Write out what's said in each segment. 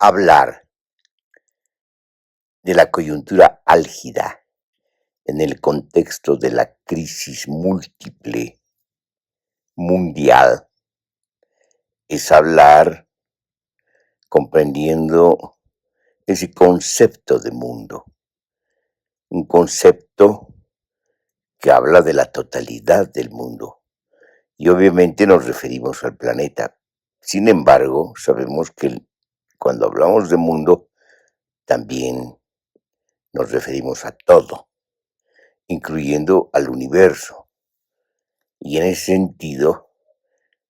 hablar de la coyuntura álgida en el contexto de la crisis múltiple mundial es hablar comprendiendo ese concepto de mundo, un concepto que habla de la totalidad del mundo. Y obviamente nos referimos al planeta. Sin embargo, sabemos que cuando hablamos de mundo, también nos referimos a todo, incluyendo al universo. Y en ese sentido,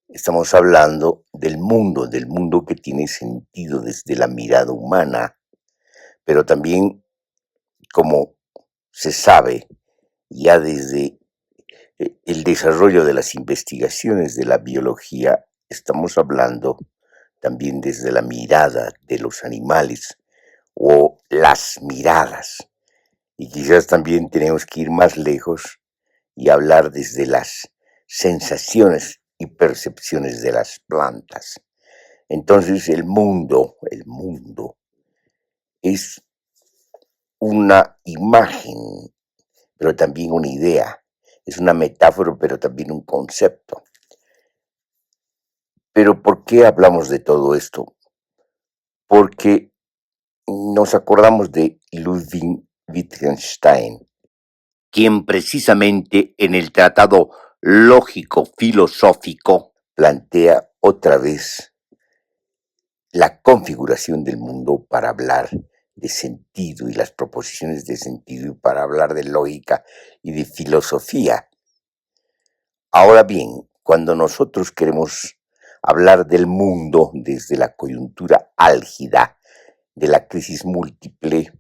estamos hablando del mundo que tiene sentido desde la mirada humana, pero también, como se sabe, ya desde el desarrollo de las investigaciones de la biología, estamos hablando también desde la mirada de los animales o las miradas. Y quizás también tenemos que ir más lejos y hablar desde las sensaciones y percepciones de las plantas. Entonces el mundo es una imagen, pero también una idea. Es una metáfora, pero también un concepto. Pero ¿por qué hablamos de todo esto? Porque nos acordamos de Ludwig Wittgenstein, quien precisamente en el Tratado Lógico Filosófico plantea otra vez la configuración del mundo para hablar de sentido y las proposiciones de sentido y para hablar de lógica y de filosofía. Ahora bien, cuando nosotros queremos hablar del mundo desde la coyuntura álgida de la crisis múltiple,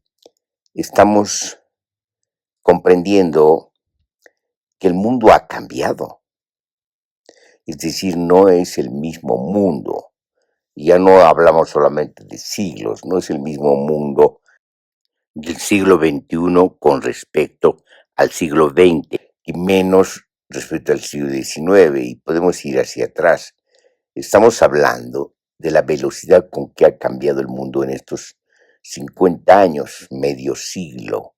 estamos comprendiendo que el mundo ha cambiado. Es decir, no es el mismo mundo. Ya no hablamos solamente de siglos, no es el mismo mundo del siglo XXI con respecto al siglo XX y menos respecto al siglo XIX, y podemos ir hacia atrás. Estamos hablando de la velocidad con que ha cambiado el mundo en estos 50 años, medio siglo.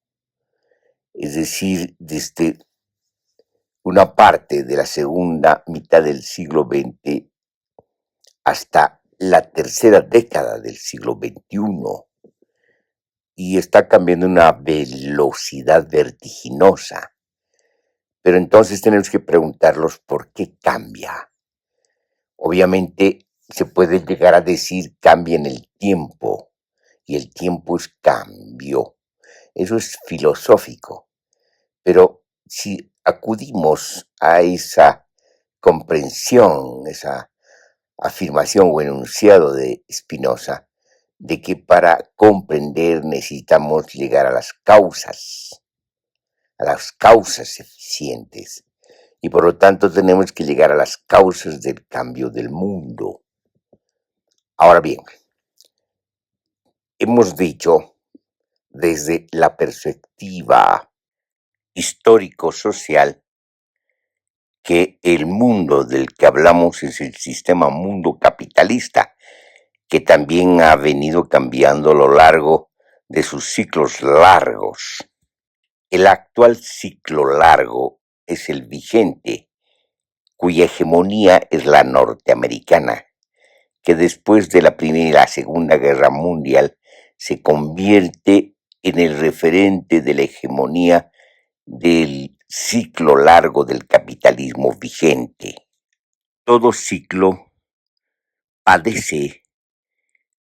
Es decir, desde una parte de la segunda mitad del siglo XX hasta la tercera década del siglo XXI. Y está cambiando a una velocidad vertiginosa. Pero entonces tenemos que preguntarnos por qué cambia. Obviamente se puede llegar a decir cambia en el tiempo, y el tiempo es cambio. Eso es filosófico. Pero si acudimos a esa comprensión, esa afirmación o enunciado de Spinoza, de que para comprender necesitamos llegar a las causas eficientes, y por lo tanto tenemos que llegar a las causas del cambio del mundo. Ahora bien, hemos dicho desde la perspectiva histórico-social que el mundo del que hablamos es el sistema mundo capitalista, que también ha venido cambiando a lo largo de sus ciclos largos. El actual ciclo largo es el vigente, cuya hegemonía es la norteamericana, que después de la Primera y la Segunda Guerra Mundial se convierte en el referente de la hegemonía del ciclo largo del capitalismo vigente. Todo ciclo padece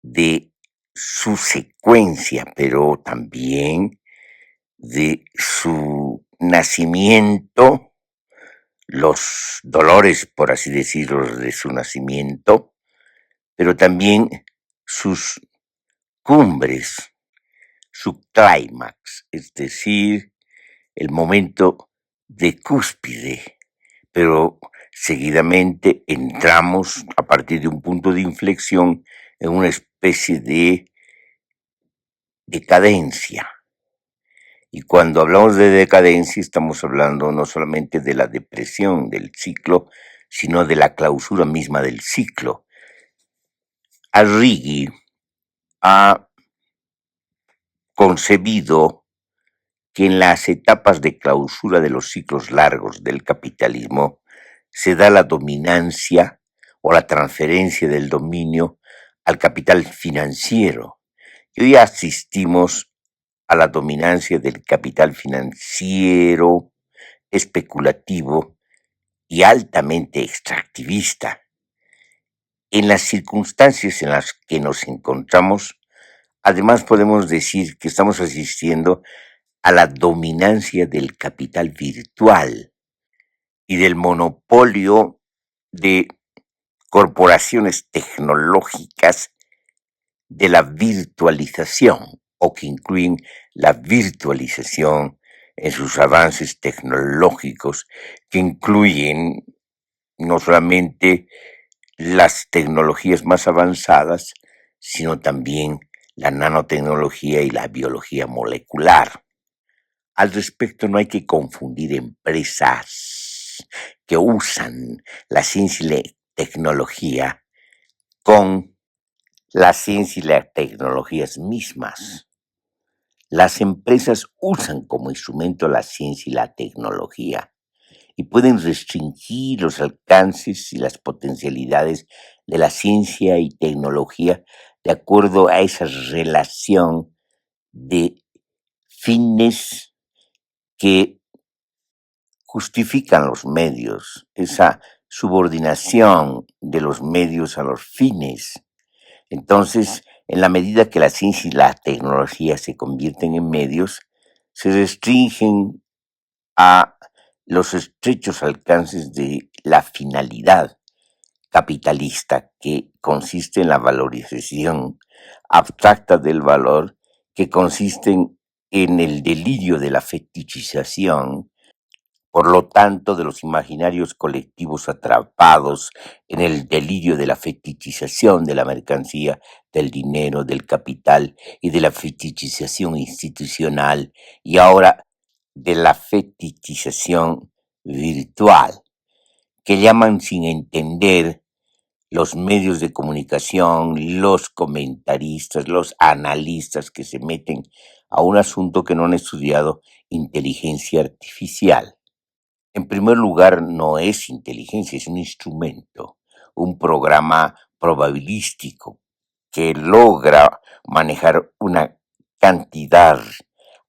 de su secuencia, pero también de su nacimiento, los dolores, por así decirlo, de su nacimiento, pero también sus cumbres, su clímax, es decir, el momento de cúspide, pero seguidamente entramos a partir de un punto de inflexión en una especie de decadencia. Y cuando hablamos de decadencia estamos hablando no solamente de la depresión del ciclo, sino de la clausura misma del ciclo. Arrighi ha concebido que en las etapas de clausura de los ciclos largos del capitalismo se da la dominancia o la transferencia del dominio al capital financiero. Y hoy asistimos a la dominancia del capital financiero, especulativo y altamente extractivista. En las circunstancias en las que nos encontramos, además podemos decir que estamos asistiendo a la dominancia del capital virtual y del monopolio de corporaciones tecnológicas de la virtualización o que incluyen la virtualización en sus avances tecnológicos, que incluyen no solamente las tecnologías más avanzadas, sino también la nanotecnología y la biología molecular. Al respecto, no hay que confundir empresas que usan la ciencia y la tecnología con la ciencia y las tecnologías mismas. Las empresas usan como instrumento la ciencia y la tecnología y pueden restringir los alcances y las potencialidades de la ciencia y tecnología de acuerdo a esa relación de fines que justifican los medios, esa subordinación de los medios a los fines. Entonces, en la medida que la ciencia y la tecnología se convierten en medios, se restringen a los estrechos alcances de la finalidad capitalista, que consiste en la valorización abstracta del valor, que consiste en el delirio de la fetichización, por lo tanto, de los imaginarios colectivos atrapados en el delirio de la fetichización de la mercancía, del dinero, del capital y de la fetichización institucional, y ahora de la fetichización virtual, que llaman sin entender los medios de comunicación, los comentaristas, los analistas que se meten a un asunto que no han estudiado, inteligencia artificial. En primer lugar, no es inteligencia, es un instrumento, un programa probabilístico que logra manejar una cantidad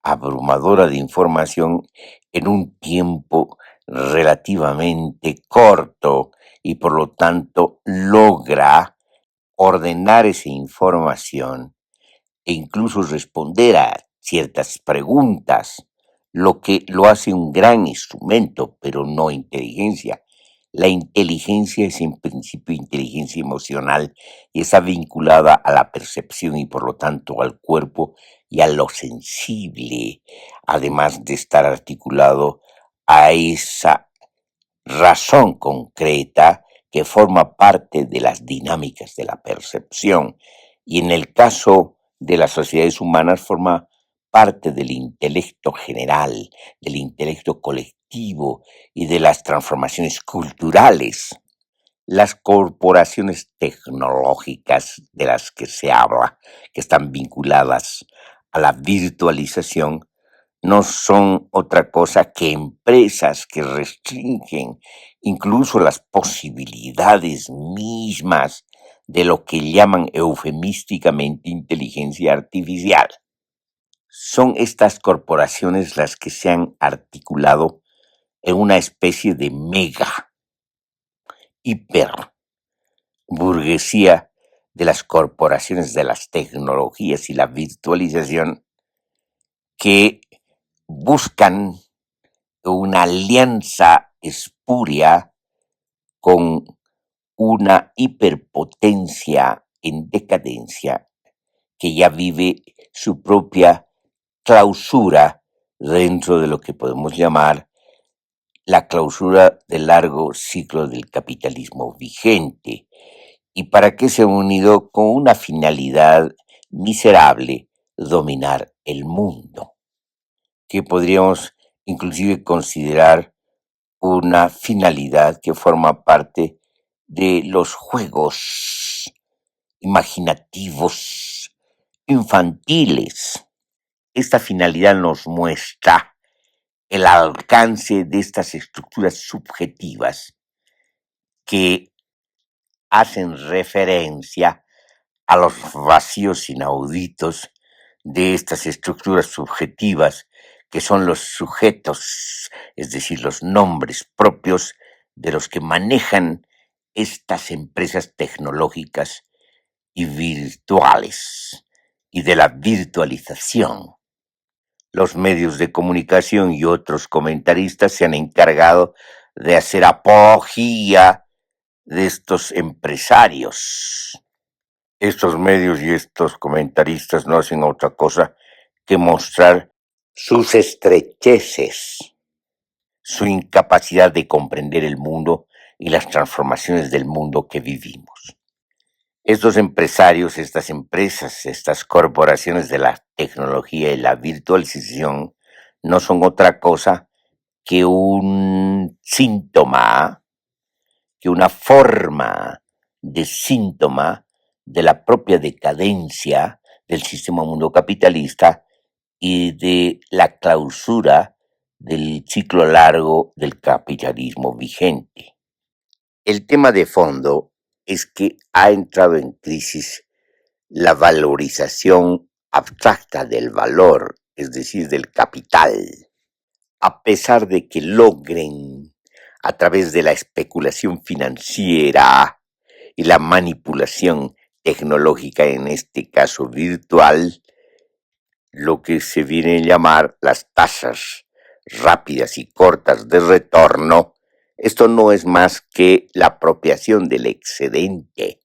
abrumadora de información en un tiempo relativamente corto y por lo tanto logra ordenar esa información e incluso responder a ciertas preguntas, lo que lo hace un gran instrumento, pero no inteligencia. La inteligencia es en principio inteligencia emocional y está vinculada a la percepción y por lo tanto al cuerpo y a lo sensible, además de estar articulado a esa razón concreta que forma parte de las dinámicas de la percepción y en el caso de las sociedades humanas forma parte del intelecto general, del intelecto colectivo y de las transformaciones culturales. Las corporaciones tecnológicas de las que se habla, que están vinculadas a la virtualización, no son otra cosa que empresas que restringen incluso las posibilidades mismas de lo que llaman eufemísticamente inteligencia artificial. Son estas corporaciones las que se han articulado en una especie de mega, hiper burguesía de las corporaciones de las tecnologías y la virtualización que buscan una alianza espuria con una hiperpotencia en decadencia que ya vive su propia clausura dentro de lo que podemos llamar la clausura del largo ciclo del capitalismo vigente, y para que se ha unido con una finalidad miserable: dominar el mundo, que podríamos inclusive considerar una finalidad que forma parte de los juegos imaginativos infantiles. Esta finalidad nos muestra el alcance de estas estructuras subjetivas que hacen referencia a los vacíos inauditos de estas estructuras subjetivas que son los sujetos, es decir, los nombres propios de los que manejan estas empresas tecnológicas y virtuales y de la virtualización. Los medios de comunicación y otros comentaristas se han encargado de hacer apología de estos empresarios. Estos medios y estos comentaristas no hacen otra cosa que mostrar sus estrecheces, su incapacidad de comprender el mundo y las transformaciones del mundo que vivimos. Estos empresarios, estas empresas, estas corporaciones de la tecnología y la virtualización no son otra cosa que un síntoma, que una forma de síntoma de la propia decadencia del sistema mundo capitalista y de la clausura del ciclo largo del capitalismo vigente. El tema de fondo es que ha entrado en crisis la valorización abstracta del valor, es decir, del capital, a pesar de que logren, a través de la especulación financiera y la manipulación tecnológica, en este caso virtual, lo que se viene a llamar las tasas rápidas y cortas de retorno. Esto no es más que la apropiación del excedente,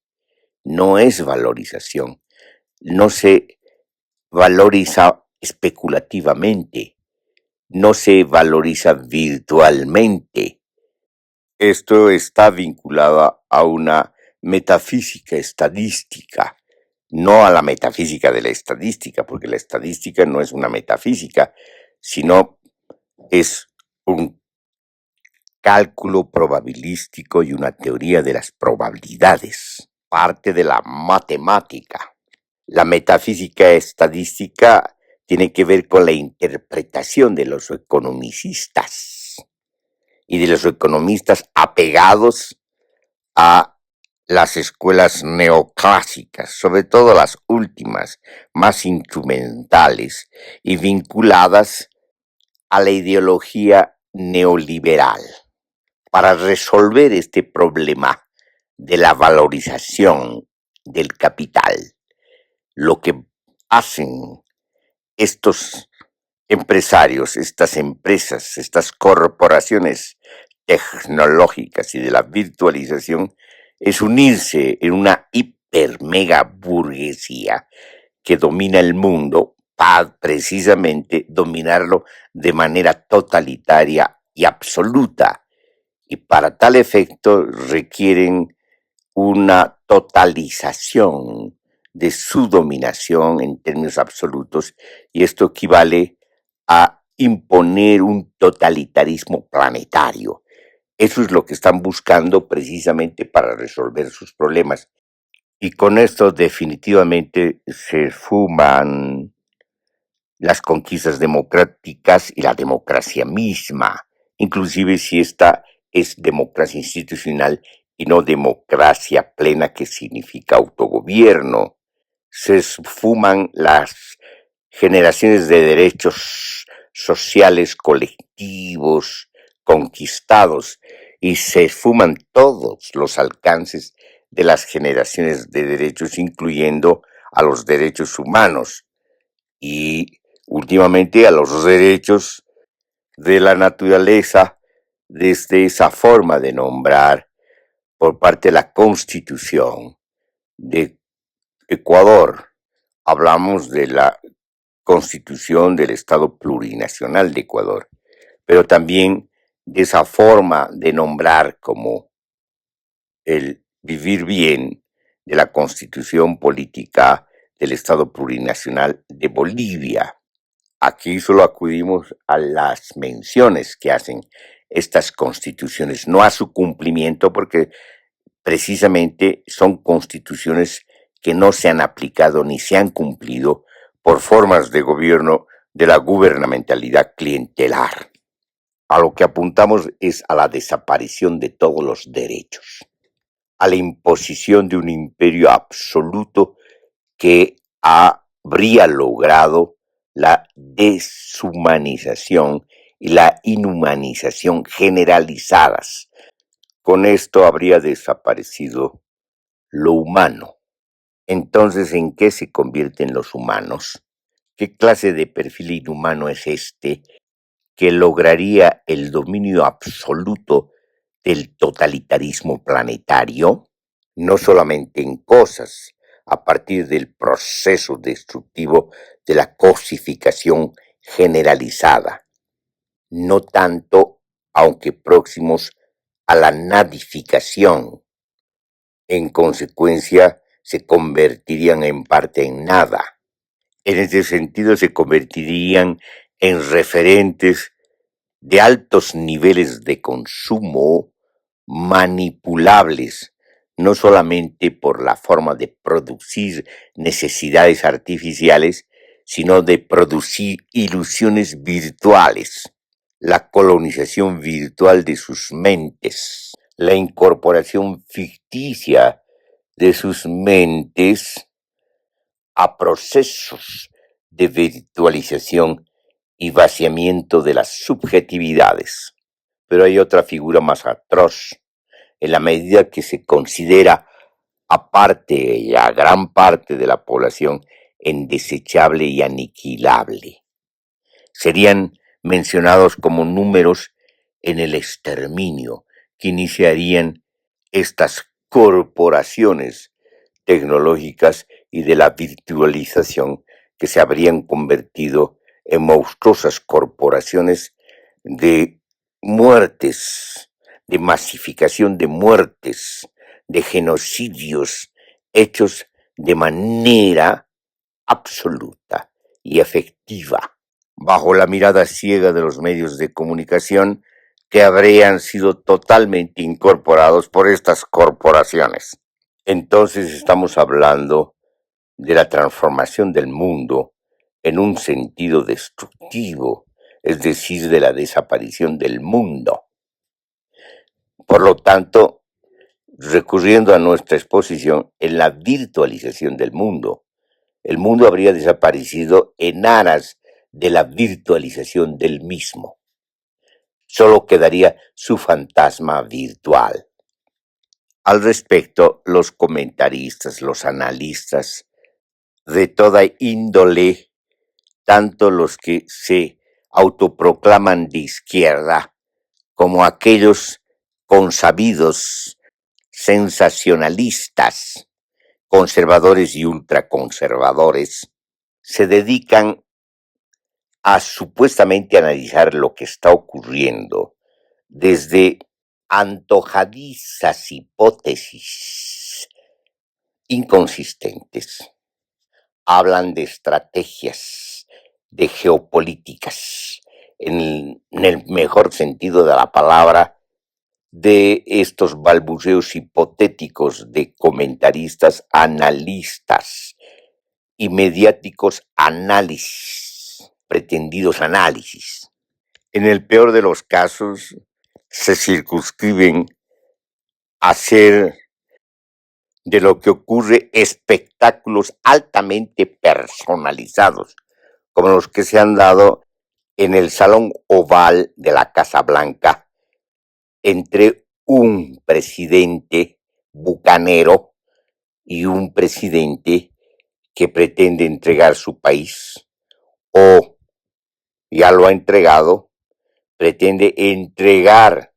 no es valorización, no se valoriza especulativamente, no se valoriza virtualmente. Esto está vinculado a una metafísica estadística, no a la metafísica de la estadística, porque la estadística no es una metafísica, sino es un cálculo probabilístico y una teoría de las probabilidades, parte de la matemática. La metafísica estadística tiene que ver con la interpretación de los economicistas y de los economistas apegados a las escuelas neoclásicas, sobre todo las últimas, más instrumentales y vinculadas a la ideología neoliberal. Para resolver este problema de la valorización del capital, lo que hacen estos empresarios, estas empresas, estas corporaciones tecnológicas y de la virtualización es unirse en una hiper mega burguesía que domina el mundo para precisamente dominarlo de manera totalitaria y absoluta. Y para tal efecto requieren una totalización de su dominación en términos absolutos, y esto equivale a imponer un totalitarismo planetario. Eso es lo que están buscando precisamente para resolver sus problemas. Y con esto definitivamente se fuman las conquistas democráticas y la democracia misma, inclusive si esta es democracia institucional y no democracia plena, que significa autogobierno. Se esfuman las generaciones de derechos sociales colectivos conquistados y se esfuman todos los alcances de las generaciones de derechos, incluyendo a los derechos humanos y últimamente a los derechos de la naturaleza, desde esa forma de nombrar por parte de la Constitución de Ecuador. Hablamos de la Constitución del Estado Plurinacional de Ecuador, pero también de esa forma de nombrar como el vivir bien de la Constitución Política del Estado Plurinacional de Bolivia. Aquí solo acudimos a las menciones que hacen estas constituciones, no a su cumplimiento, porque precisamente son constituciones que no se han aplicado ni se han cumplido por formas de gobierno de la gubernamentalidad clientelar. A lo que apuntamos es a la desaparición de todos los derechos, a la imposición de un imperio absoluto que habría logrado la deshumanización y la inhumanización generalizadas. Con esto habría desaparecido lo humano. Entonces, ¿en qué se convierten los humanos? ¿Qué clase de perfil inhumano es este que lograría el dominio absoluto del totalitarismo planetario? No solamente en cosas, a partir del proceso destructivo de la cosificación generalizada, no tanto, aunque próximos a la nadificación. En consecuencia, se convertirían en parte en nada. En ese sentido, se convertirían en referentes de altos niveles de consumo manipulables, no solamente por la forma de producir necesidades artificiales, sino de producir ilusiones virtuales, la colonización virtual de sus mentes, la incorporación ficticia de sus mentes a procesos de virtualización y vaciamiento de las subjetividades. Pero hay otra figura más atroz, en la medida que se considera a parte y a gran parte de la población en desechable y aniquilable. Serían mencionados como números en el exterminio que iniciarían estas corporaciones tecnológicas y de la virtualización que se habrían convertido en monstruosas corporaciones de muertes, de masificación de muertes, de genocidios hechos de manera absoluta y efectiva, bajo la mirada ciega de los medios de comunicación que habrían sido totalmente incorporados por estas corporaciones. Entonces estamos hablando de la transformación del mundo en un sentido destructivo, es decir, de la desaparición del mundo. Por lo tanto, recurriendo a nuestra exposición en la virtualización del mundo, el mundo habría desaparecido en aras de la virtualización del mismo. Solo quedaría su fantasma virtual. Al respecto, los comentaristas, los analistas de toda índole, tanto los que se autoproclaman de izquierda como aquellos consabidos sensacionalistas, conservadores y ultraconservadores, se dedican a supuestamente analizar lo que está ocurriendo desde antojadizas hipótesis inconsistentes. Hablan de estrategias, de geopolíticas, en el mejor sentido de la palabra, de estos balbuceos hipotéticos de comentaristas analistas y mediáticos análisis, pretendidos análisis. En el peor de los casos, se circunscriben a hacer de lo que ocurre espectáculos altamente personalizados, como los que se han dado en el Salón Oval de la Casa Blanca entre un presidente bucanero y un presidente que pretende entregar su país o ya lo ha entregado, pretende entregar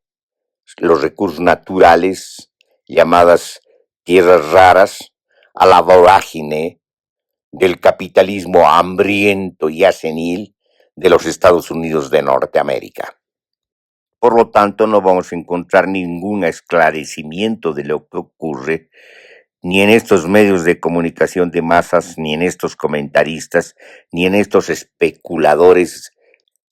los recursos naturales llamadas tierras raras a la vorágine del capitalismo hambriento y senil de los Estados Unidos de Norteamérica. Por lo tanto, no vamos a encontrar ningún esclarecimiento de lo que ocurre ni en estos medios de comunicación de masas, ni en estos comentaristas, ni en estos especuladores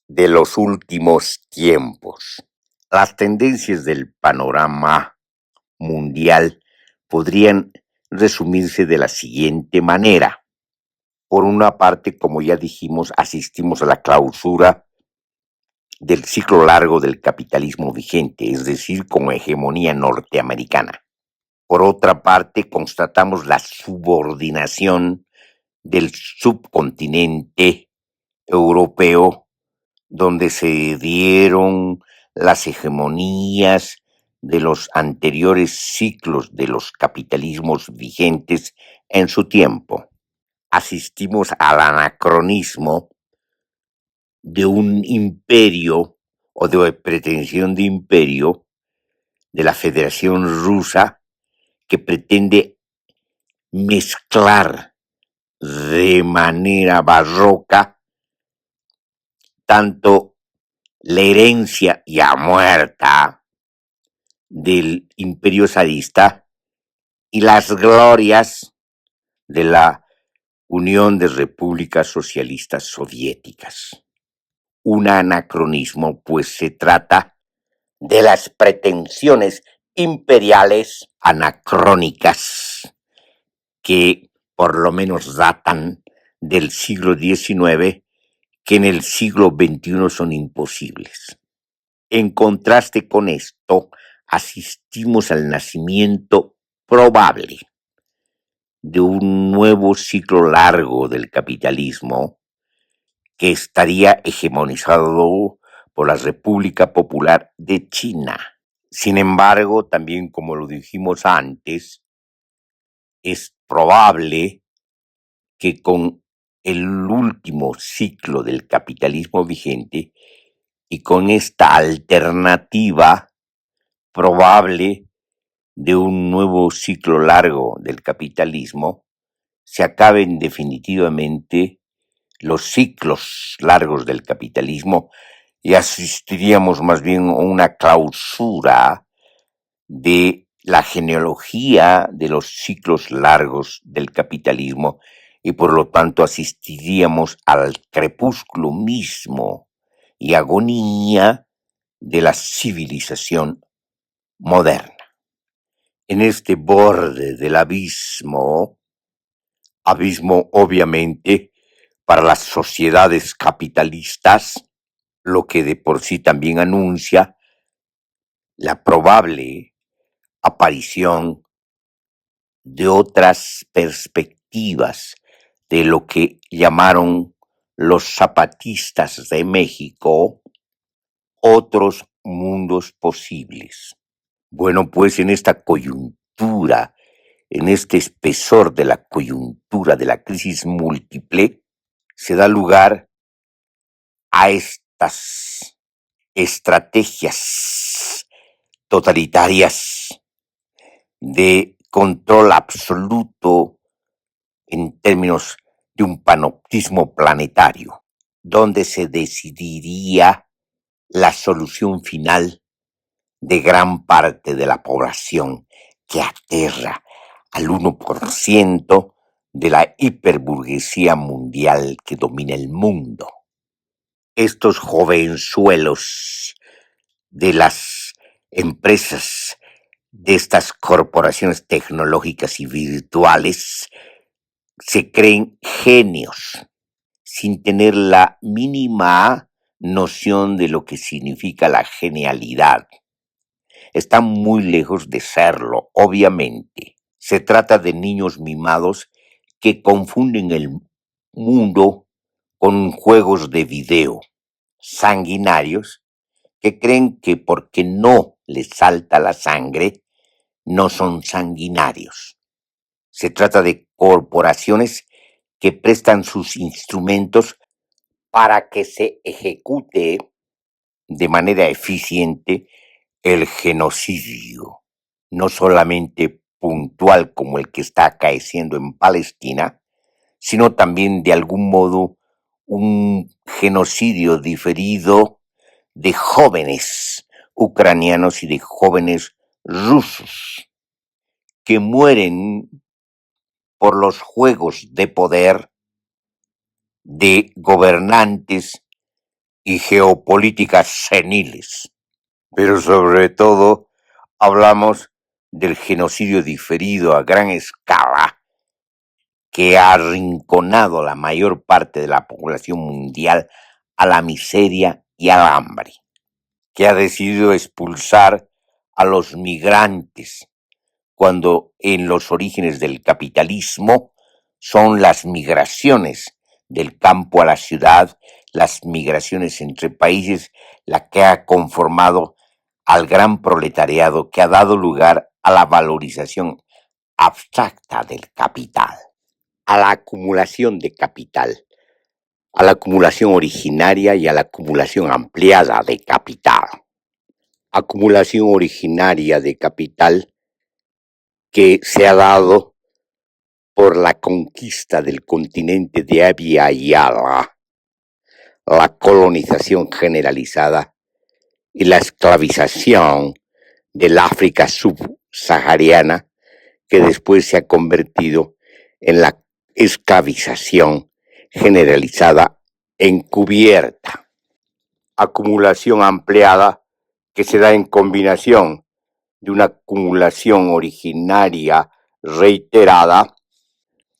de los últimos tiempos. Las tendencias del panorama mundial podrían resumirse de la siguiente manera. Por una parte, como ya dijimos, asistimos a la clausura del ciclo largo del capitalismo vigente, es decir, con hegemonía norteamericana. Por otra parte, constatamos la subordinación del subcontinente europeo, donde se dieron las hegemonías de los anteriores ciclos de los capitalismos vigentes en su tiempo. Asistimos al anacronismo de un imperio o de pretensión de imperio de la Federación Rusa que pretende mezclar de manera barroca tanto la herencia ya muerta del imperio zarista y las glorias de la Unión de Repúblicas Socialistas Soviéticas. Un anacronismo, pues se trata de las pretensiones imperiales anacrónicas que por lo menos datan del siglo XIX, que en el siglo XXI son imposibles. En contraste con esto, asistimos al nacimiento probable de un nuevo ciclo largo del capitalismo que estaría hegemonizado por la República Popular de China. Sin embargo, también como lo dijimos antes, es probable que con el último ciclo del capitalismo vigente y con esta alternativa probable de un nuevo ciclo largo del capitalismo, se acaben definitivamente los ciclos largos del capitalismo y asistiríamos más bien a una clausura de la genealogía de los ciclos largos del capitalismo y por lo tanto asistiríamos al crepúsculo mismo y agonía de la civilización moderna. En este borde del abismo obviamente para las sociedades capitalistas, lo que de por sí también anuncia la probable aparición de otras perspectivas de lo que llamaron los zapatistas de México, otros mundos posibles. Bueno, pues en esta coyuntura, en este espesor de la coyuntura de la crisis múltiple, se da lugar a estas estrategias totalitarias de control absoluto en términos de un panoptismo planetario, donde se decidiría la solución final de gran parte de la población que aterra al 1% de la hiperburguesía mundial que domina el mundo. Estos jovenzuelos de las empresas, de estas corporaciones tecnológicas y virtuales, se creen genios sin tener la mínima noción de lo que significa la genialidad. Están muy lejos de serlo, obviamente. Se trata de niños mimados que confunden el mundo con juegos de video, sanguinarios que creen que porque no les salta la sangre, no son sanguinarios. Se trata de corporaciones que prestan sus instrumentos para que se ejecute de manera eficiente el genocidio, no solamente puntual como el que está acaeciendo en Palestina, sino también de algún modo un genocidio diferido de jóvenes ucranianos y de jóvenes rusos que mueren por los juegos de poder de gobernantes y geopolíticas seniles. Pero sobre todo hablamos del genocidio diferido a gran escala que ha arrinconado a la mayor parte de la población mundial a la miseria y al hambre, que ha decidido expulsar a los migrantes, cuando en los orígenes del capitalismo son las migraciones del campo a la ciudad, las migraciones entre países, la que ha conformado al gran proletariado que ha dado lugar a la valorización abstracta del capital, a la acumulación de capital, a la acumulación originaria y a la acumulación ampliada de capital. Acumulación originaria de capital que se ha dado por la conquista del continente de Abya Yala, la colonización generalizada y la esclavización del África subsahariana, que después se ha convertido en la esclavización generalizada encubierta. Acumulación ampliada que se da en combinación de una acumulación originaria reiterada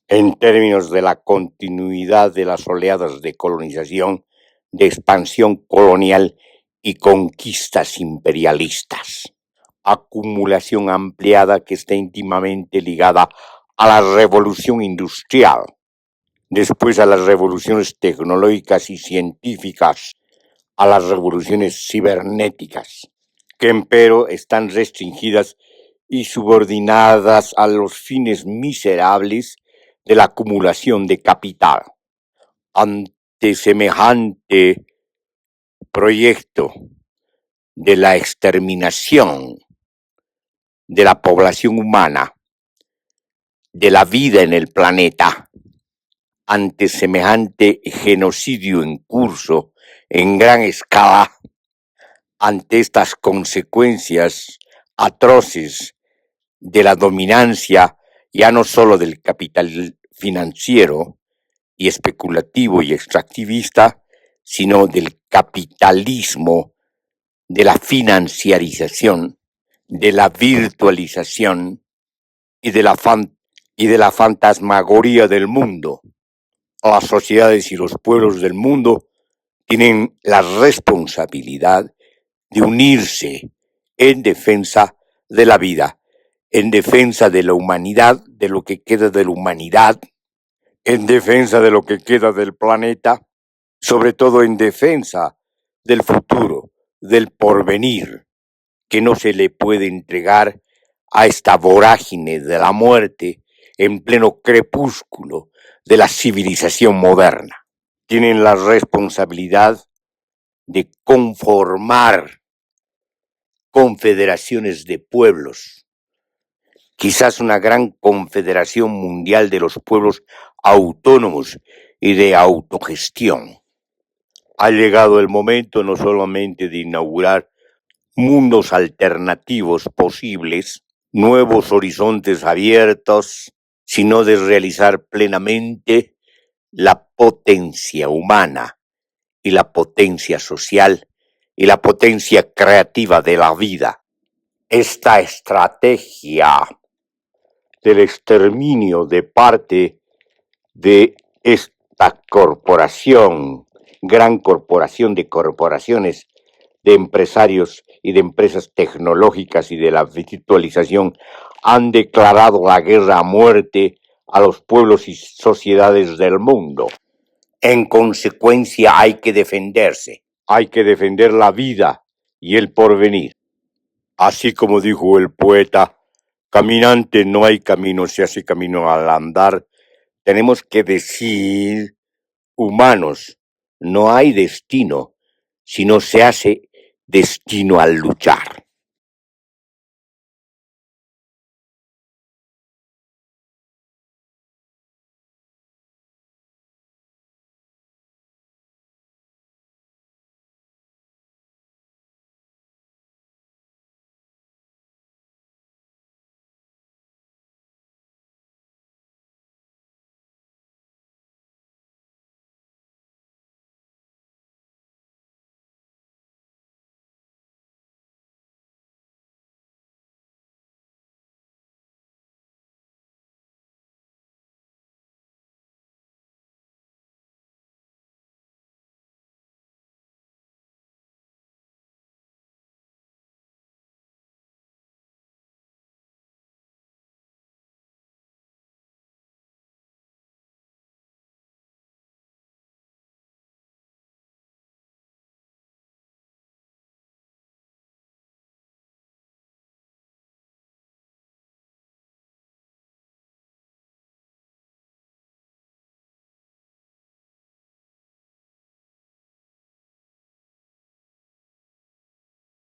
en términos de la continuidad de las oleadas de colonización, de expansión colonial y conquistas imperialistas. Acumulación ampliada que está íntimamente ligada a la revolución industrial, después a las revoluciones tecnológicas y científicas, a las revoluciones cibernéticas, que empero están restringidas y subordinadas a los fines miserables de la acumulación de capital. Ante semejante proyecto de la exterminación de la población humana, de la vida en el planeta, ante semejante genocidio en curso en gran escala, ante estas consecuencias atroces de la dominancia ya no solo del capital financiero y especulativo y extractivista, sino del capitalismo, de la financiarización, de la virtualización y de la fantasmagoría del mundo. Las sociedades y los pueblos del mundo tienen la responsabilidad de unirse en defensa de la vida, en defensa de la humanidad, de lo que queda de la humanidad, en defensa de lo que queda del planeta, sobre todo en defensa del futuro, del porvenir, que no se le puede entregar a esta vorágine de la muerte en pleno crepúsculo de la civilización moderna. Tienen la responsabilidad de conformar confederaciones de pueblos, quizás una gran confederación mundial de los pueblos autónomos y de autogestión. Ha llegado el momento no solamente de inaugurar mundos alternativos posibles, nuevos horizontes abiertos, sino de realizar plenamente la potencia humana y la potencia social y la potencia creativa de la vida. Esta estrategia del exterminio de parte de esta corporación, gran corporación de corporaciones, de empresarios y de empresas tecnológicas y de la virtualización, han declarado la guerra a muerte a los pueblos y sociedades del mundo. En consecuencia, hay que defenderse. Hay que defender la vida y el porvenir. Así como dijo el poeta, caminante no hay camino, se hace camino al andar. Tenemos que decir, humanos, no hay destino, sino se hace destino al luchar.